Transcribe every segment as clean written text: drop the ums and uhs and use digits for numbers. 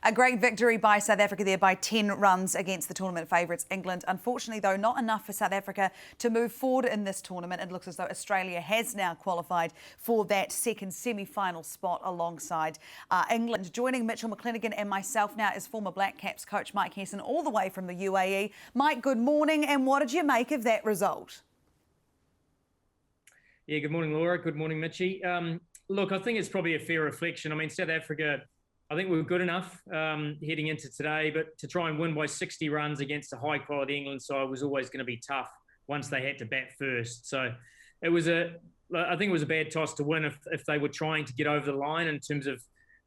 A great victory by South Africa there by 10 runs against the tournament favourites England. Unfortunately, though, not enough for South Africa to move forward in this tournament. It looks as though Australia has now qualified for that second semi-final spot alongside England. Joining Mitchell McClenaghan and myself now is former Blackcaps coach Mike Hesson, all the way from the UAE. Mike, good morning, and what did you make of that result? Yeah, good morning, Laura. Good morning, Mitchie. Look, I think it's probably a fair reflection. I mean, South Africa, I think we were good enough heading into today, but to try and win by 60 runs against a high-quality England side was always going to be tough once they had to bat first. So I think it was a bad toss to win if they were trying to get over the line in terms of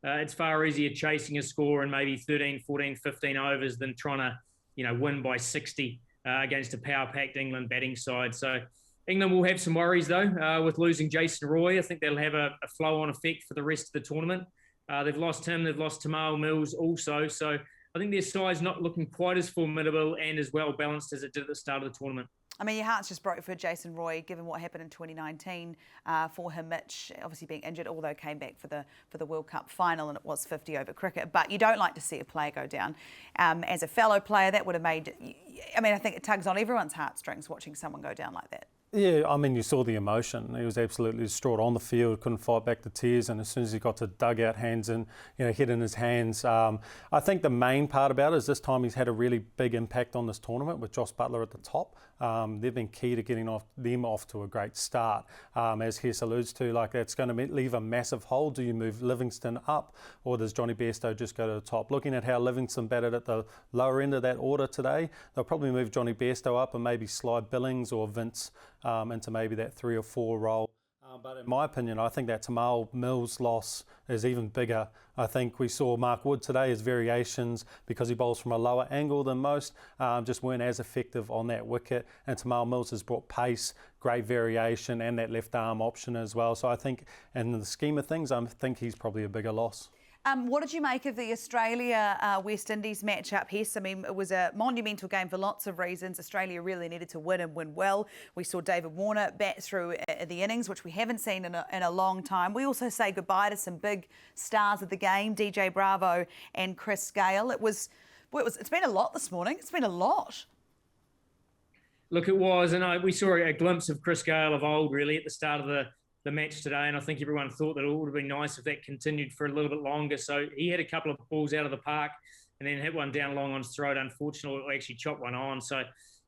it's far easier chasing a score in maybe 13, 14, 15 overs than trying to, win by 60 against a power-packed England batting side. So England will have some worries, though, with losing Jason Roy. I think that'll have a flow-on effect for the rest of the tournament. They've lost him. They've lost Tamal Mills also. So I think their side's not looking quite as formidable and as well-balanced as it did at the start of the tournament. I mean, your heart's just broke for Jason Roy, given what happened in 2019 for him. Mitch, obviously being injured, although came back for the World Cup final, and it was 50-over cricket. But you don't like to see a player go down. As a fellow player, that would have made... I mean, I think it tugs on everyone's heartstrings watching someone go down like that. Yeah, I mean, you saw the emotion. He was absolutely distraught on the field, couldn't fight back the tears, and as soon as he got to dugout, hands and head in his hands. I think the main part about it is this time he's had a really big impact on this tournament with Josh Buttler at the top. They've been key to getting them off to a great start. As Hess alludes to, like that's going to leave a massive hole. Do you move Livingston up, or does Johnny Bairstow just go to the top? Looking at how Livingston batted at the lower end of that order today, they'll probably move Johnny Bairstow up and maybe slide Billings or Vince into maybe that 3 or 4 role. But in my opinion, I think that Tamal Mills loss is even bigger. I think we saw Mark Wood today, his variations, because he bowls from a lower angle than most, just weren't as effective on that wicket. And Tamal Mills has brought pace, great variation, and that left arm option as well. So I think in the scheme of things, I think he's probably a bigger loss. What did you make of the Australia-West Indies matchup, Hess? I mean, it was a monumental game for lots of reasons. Australia really needed to win and win well. We saw David Warner bat through the innings, which we haven't seen in a long time. We also say goodbye to some big stars of the game, DJ Bravo and Chris Gayle. It's been a lot this morning. It's been a lot. Look, it was, and we saw a glimpse of Chris Gayle of old, really, at the start of the match today, and I think everyone thought that it would have been nice if that continued for a little bit longer. So he had a couple of balls out of the park and then hit one down long on his throat. Unfortunately, actually chopped one on. So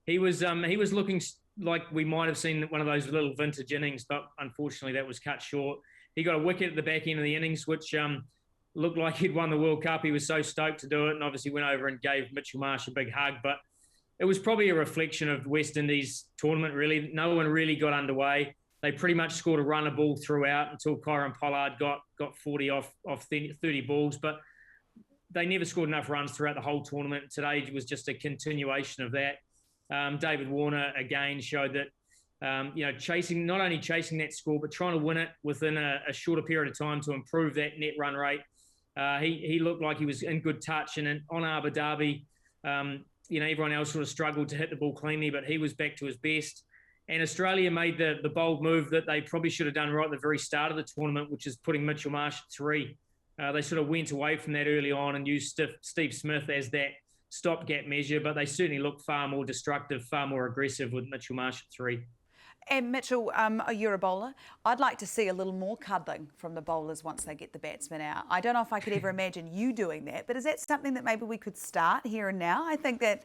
he was looking like we might have seen one of those little vintage innings, but unfortunately that was cut short. He got a wicket at the back end of the innings, which looked like he'd won the World Cup. He was so stoked to do it, and obviously went over and gave Mitchell Marsh a big hug. But it was probably a reflection of West Indies tournament, really. No one really got underway. They pretty much scored a run of ball throughout until Kyron Pollard got 40 off 30 balls, but they never scored enough runs throughout the whole tournament. Today was just a continuation of that. David Warner again showed that not only chasing that score, but trying to win it within a shorter period of time to improve that net run rate. He looked like he was in good touch, and on Abu Dhabi, everyone else sort of struggled to hit the ball cleanly, but he was back to his best. And Australia made the bold move that they probably should have done right at the very start of the tournament, which is putting Mitchell Marsh at 3. They sort of went away from that early on and used Steve Smith as that stopgap measure, but they certainly looked far more destructive, far more aggressive with Mitchell Marsh at 3. And Mitchell, you're a bowler. I'd like to see a little more cuddling from the bowlers once they get the batsmen out. I don't know if I could ever imagine you doing that, but is that something that maybe we could start here and now? I think that,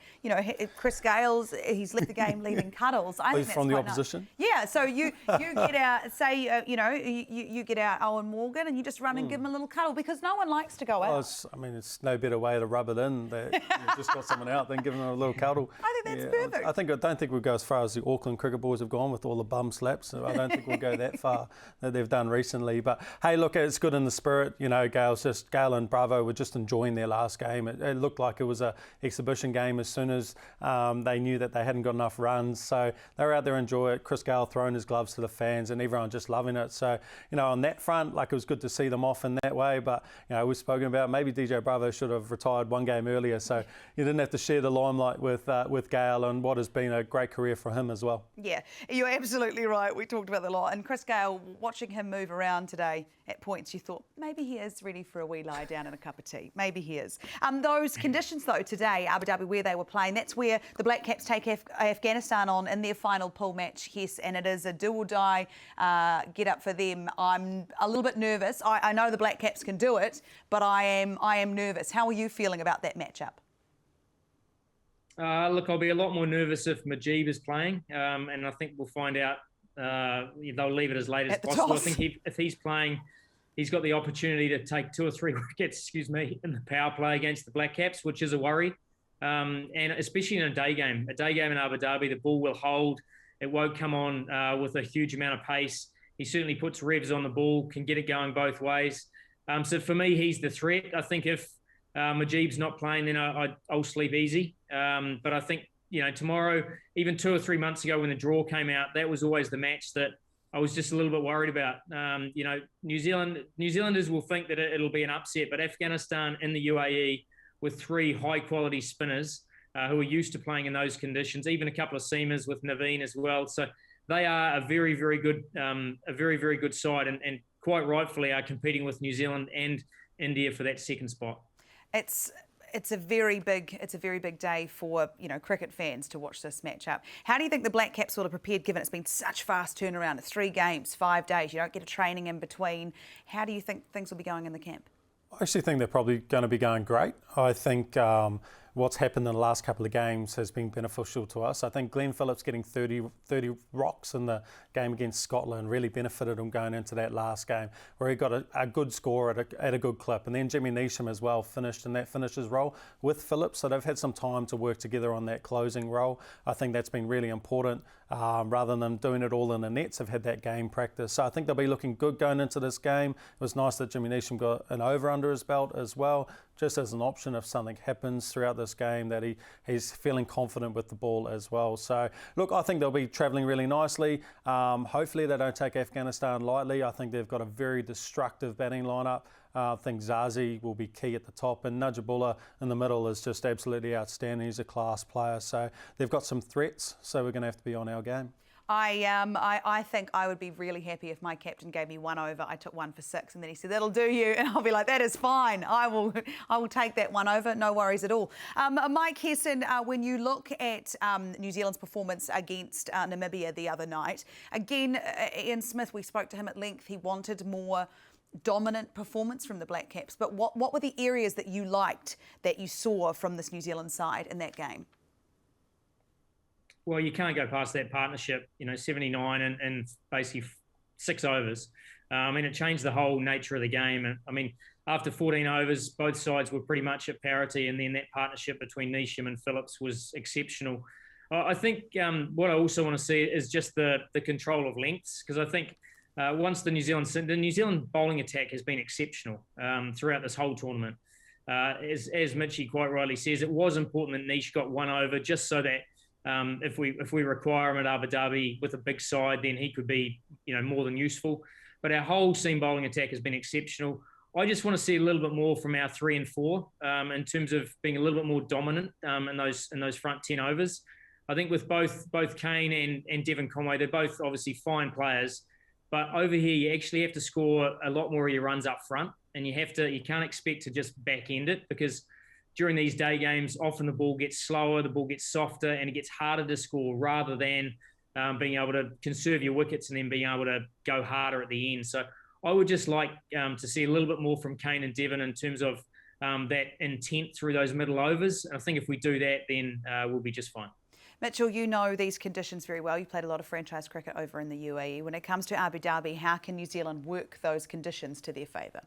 Chris Gayle's, he's left the game leaving cuddles. I think that's from the quite opposition? Nice. Yeah, so you get out, say, you get out Owen Morgan and you just run and give him a little cuddle, because no one likes to go out. It's no better way to rub it in that you've just got someone out than giving them a little cuddle. I think that's perfect. I don't think we'll go as far as the Auckland cricket boys have gone with all the bum slaps. So I don't think we'll go that far that they've done recently. But hey, look, it's good in the spirit. Gayle and Bravo were just enjoying their last game. It looked like it was an exhibition game as soon as they knew that they hadn't got enough runs. So they were out there enjoying it. Chris Gayle throwing his gloves to the fans and everyone just loving it. So, on that front, it was good to see them off in that way. But, we've spoken about maybe DJ Bravo should have retired one game earlier. So you didn't have to share the limelight with Gayle and what has been a great career for him as well. Yeah, you're absolutely right. We talked about that a lot. And Chris Gayle, watching him move around today, at points you thought maybe he is ready for a wee lie down and a cup of tea. Maybe he is. Those conditions, though, today, Abu Dhabi, where they were playing, that's where the Blackcaps take Afghanistan on in their final pool match, yes, and it is a do or die get up for them. I'm a little bit nervous. I know the Blackcaps can do it, but I am nervous. How are you feeling about that matchup? Look, I'll be a lot more nervous if Mujeeb is playing, and I think we'll find out. They'll leave it as late as possible. Toss. I think if he's playing, he's got the opportunity to take 2 or 3 wickets, in the power play against the Blackcaps, which is a worry. And especially in a day game in Abu Dhabi, the ball will hold. It won't come on with a huge amount of pace. He certainly puts revs on the ball, can get it going both ways. So for me, he's the threat. I think if Mujeeb's not playing, then I'll sleep easy. But I think, tomorrow, even 2 or 3 months ago when the draw came out, that was always the match that I was just a little bit worried about. New Zealanders will think that it'll be an upset, but Afghanistan in the UAE with 3 high-quality spinners who are used to playing in those conditions, even a couple of seamers with Naveen as well. So they are a very, very good, very good side, and quite rightfully are competing with New Zealand and India for that second spot. It's a very big day for cricket fans to watch this matchup. How do you think the Blackcaps will have prepared, given it's been such fast turnaround? It's 3 games, 5 days. You don't get a training in between. How do you think things will be going in the camp? I actually think they're probably going to be going great. I think what's happened in the last couple of games has been beneficial to us. I think Glenn Phillips getting 30 rocks in the game against Scotland really benefited him going into that last game, where he got a good score at a good clip. And then Jimmy Neesham as well finished in that finisher's role with Phillips. So they've had some time to work together on that closing role. I think that's been really important. Rather than doing it all in the nets, have had that game practice. So I think they'll be looking good going into this game. It was nice that Jimmy Neesham got an over under his belt as well, just as an option if something happens throughout this game, that he's feeling confident with the ball as well. So look, I think they'll be travelling really nicely. Hopefully they don't take Afghanistan lightly. I think they've got a very destructive batting lineup. I think Zazi will be key at the top, and Najibullah in the middle is just absolutely outstanding. He's a class player, so they've got some threats, so we're going to have to be on our game. I think I would be really happy if my captain gave me 1 over. I took 1 for 6, and then he said, "That'll do you," and I'll be like, "That is fine. I will take that 1 over. No worries at all." Mike Hesson, when you look at New Zealand's performance against Namibia the other night, again, Ian Smith, we spoke to him at length. He wanted more dominant performance from the Blackcaps. But what were the areas that you liked, that you saw from this New Zealand side in that game? Well, you can't go past that partnership, 79 and basically 6 overs. It changed the whole nature of the game. And after 14 overs, both sides were pretty much at parity, and then that partnership between Neesham and Phillips was exceptional. I think what I also want to see is just the control of lengths, because I think once the New Zealand bowling attack has been exceptional throughout this whole tournament. As Mitchie quite rightly says, it was important that Nish got 1 over, just so that if we require him at Abu Dhabi with a big side, then he could be more than useful. But our whole seam bowling attack has been exceptional. I just want to see a little bit more from our 3 and 4 in terms of being a little bit more dominant in those front 10 overs. I think with both Kane and Devon Conway, they're both obviously fine players. But over here, you actually have to score a lot more of your runs up front, and you can't expect to just back end it, because during these day games, often the ball gets slower, the ball gets softer, and it gets harder to score, rather than being able to conserve your wickets and then being able to go harder at the end. So I would just like to see a little bit more from Kane and Devon in terms of that intent through those middle overs. And I think if we do that, then we'll be just fine. Mitchell, you know these conditions very well. You played a lot of franchise cricket over in the UAE. When it comes to Abu Dhabi, how can New Zealand work those conditions to their favour?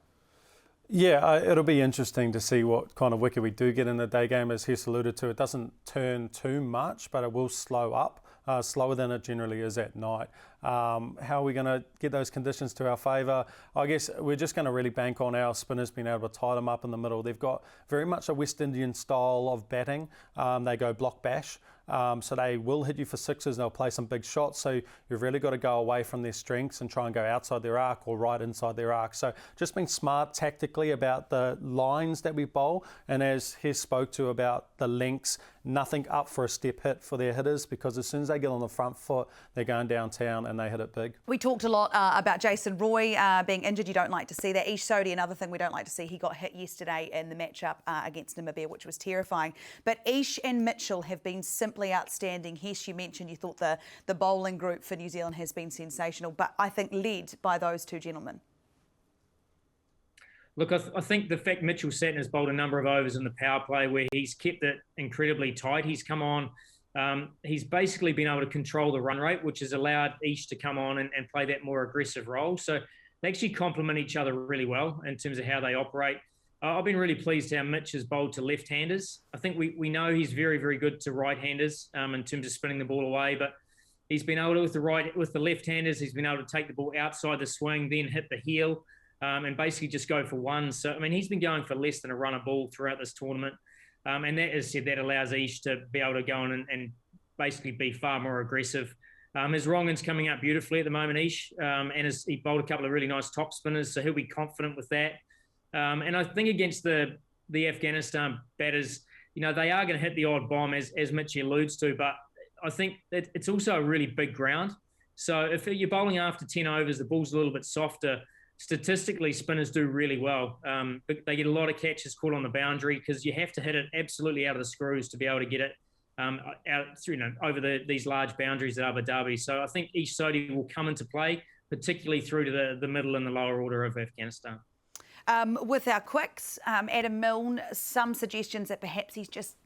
Yeah, it'll be interesting to see what kind of wicket we do get in the day game. As Hess alluded to, it doesn't turn too much, but it will slow up, slower than it generally is at night. How are we going to get those conditions to our favour? I guess we're just going to really bank on our spinners being able to tie them up in the middle. They've got very much a West Indian style of batting. They go block bash. So they will hit you for sixes and they'll play some big shots. So you've really got to go away from their strengths and try and go outside their arc or right inside their arc. So just being smart tactically about the lines that we bowl. And as Hes spoke to about the lengths, nothing up for a step hit for their hitters, because as soon as they get on the front foot, they're going downtown and they hit it big. We talked a lot about Jason Roy being injured. You don't like to see that. Ish Sodhi, another thing we don't like to see. He got hit yesterday in the matchup against Namibia, which was terrifying. But Ish and Mitchell have been simply outstanding. Hes, you mentioned you thought the bowling group for New Zealand has been sensational, but I think led by those two gentlemen. Look, I think the fact Mitchell Satner has bowled a number of overs in the power play where he's kept it incredibly tight. He's come on. He's basically been able to control the run rate, which has allowed Ish to come on and play that more aggressive role. So they actually complement each other really well in terms of how they operate. I've been really pleased how Mitch has bowled to left-handers. I think we know he's very, very good to right-handers in terms of spinning the ball away, but he's been able to, with the left-handers, he's been able to take the ball outside the swing, then hit the heel, and basically just go for one. So, I mean, he's been going for less than a run a ball throughout this tournament. And that, as said, that allows Ish to be able to go on and basically be far more aggressive. His wrong-in's coming out beautifully at the moment, Ish, and he bowled a couple of really nice top spinners, so he'll be confident with that. And I think against the Afghanistan batters, they are going to hit the odd bomb, as Mitchie alludes to, but I think that it's also a really big ground. So if you're bowling after 10 overs, the ball's a little bit softer. Statistically, spinners do really well. But they get a lot of catches caught on the boundary because you have to hit it absolutely out of the screws to be able to get it out through, over these large boundaries at Abu Dhabi. So I think Ish Sodhi will come into play, particularly through to the middle and the lower order of Afghanistan. With our quicks, Adam Milne, some suggestions that perhaps he's just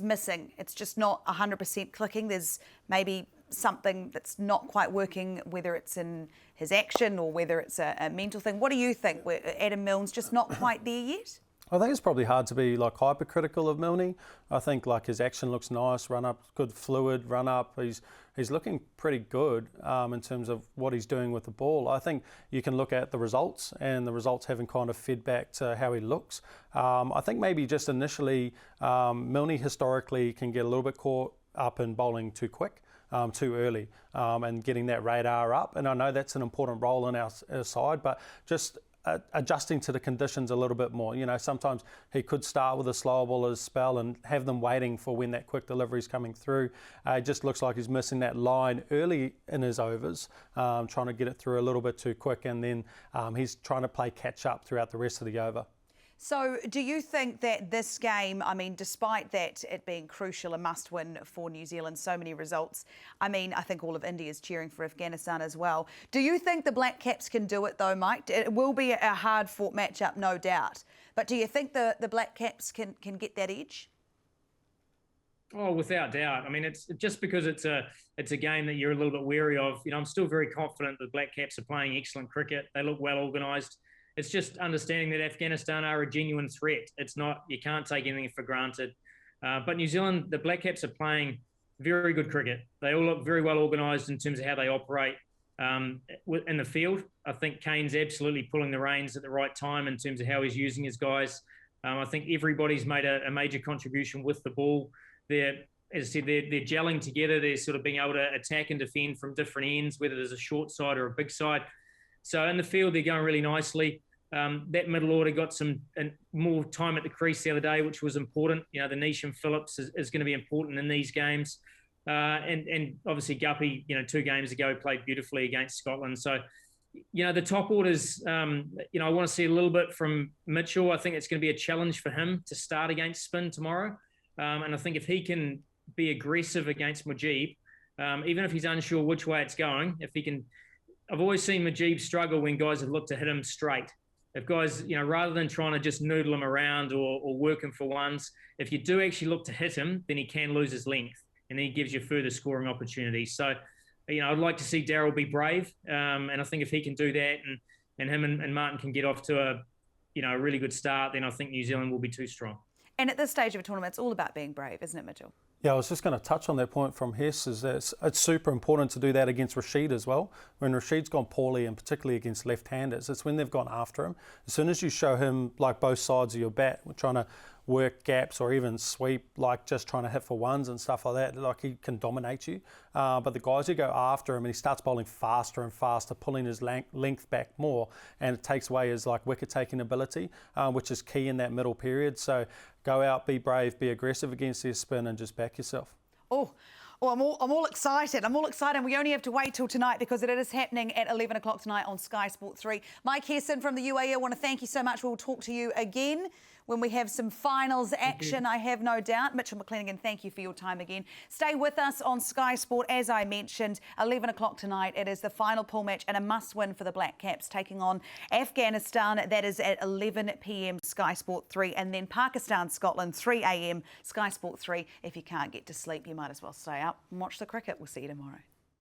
missing. It's just not 100% clicking. There's maybe something that's not quite working, whether it's in his action or whether it's a mental thing. What do you think? Adam Milne's just not quite there yet? I think it's probably hard to be hypercritical of Milne. I think his action looks nice, run up, good fluid, run up. He's looking pretty good in terms of what he's doing with the ball. I think you can look at the results, and the results haven't kind of fed back to how he looks. I think maybe just initially, Milne historically can get a little bit caught up in bowling too quick. Too early and getting that radar up. And I know that's an important role in our side, but just adjusting to the conditions a little bit more. Sometimes he could start with a slower bowler's spell and have them waiting for when that quick delivery is coming through. It just looks like he's missing that line early in his overs, trying to get it through a little bit too quick, and then he's trying to play catch up throughout the rest of the over. So do you think that this game, despite that it being crucial, a must-win for New Zealand, so many results, I think all of India is cheering for Afghanistan as well. Do you think the Blackcaps can do it though, Mike? It will be a hard-fought matchup, no doubt. But do you think the Blackcaps can get that edge? Oh, without doubt. It's just because it's a game that you're a little bit wary of. I'm still very confident the Blackcaps are playing excellent cricket. They look well organised. It's just understanding that Afghanistan are a genuine threat. It's not, you can't take anything for granted. But New Zealand, the Blackcaps are playing very good cricket. They all look very well organised in terms of how they operate in the field. I think Kane's absolutely pulling the reins at the right time in terms of how he's using his guys. I think everybody's made a major contribution with the ball. As I said, they're gelling together. They're sort of being able to attack and defend from different ends, whether there's a short side or a big side. So in the field, they're going really nicely. That middle order got some more time at the crease the other day, which was important. The Nish and Phillips is going to be important in these games. And obviously Guppy, 2 games ago, played beautifully against Scotland. So, the top orders, I want to see a little bit from Mitchell. I think it's going to be a challenge for him to start against spin tomorrow. And I think if he can be aggressive against Mujib, even if he's unsure which way it's going, if he can... I've always seen Mujib struggle when guys have looked to hit him straight. If guys, rather than trying to just noodle him around or work him for ones, if you do actually look to hit him, then he can lose his length, and then he gives you further scoring opportunities. So, I'd like to see Daryl be brave, and I think if he can do that, and him and Martin can get off to a really good start, then I think New Zealand will be too strong. And at this stage of a tournament, it's all about being brave, isn't it, Mitchell? Yeah, I was just going to touch on that point from Hess, is that it's super important to do that against Rashid as well. When Rashid's gone poorly, and particularly against left-handers, it's when they've gone after him. As soon as you show him like both sides of your bat, we're trying to work gaps or even sweep, like just trying to hit for ones and stuff like that, like he can dominate you. But the guys who go after him and he starts bowling faster and faster, pulling his length back more, and it takes away his like wicket-taking ability, which is key in that middle period. So go out, be brave, be aggressive against their spin and just back yourself. Oh, I'm all excited. I'm all excited. We only have to wait till tonight because it is happening at 11 o'clock tonight on Sky Sport 3. Mike Hesson from the UAE, I want to thank you so much. We'll talk to you again when we have some finals action, I have no doubt. Mitchell McClenaghan, thank you for your time again. Stay with us on Sky Sport. As I mentioned, 11 o'clock tonight, it is the final pool match and a must-win for the Blackcaps, taking on Afghanistan. That is at 11 p.m. Sky Sport 3. And then Pakistan, Scotland, 3 a.m. Sky Sport 3. If you can't get to sleep, you might as well stay up and watch the cricket. We'll see you tomorrow.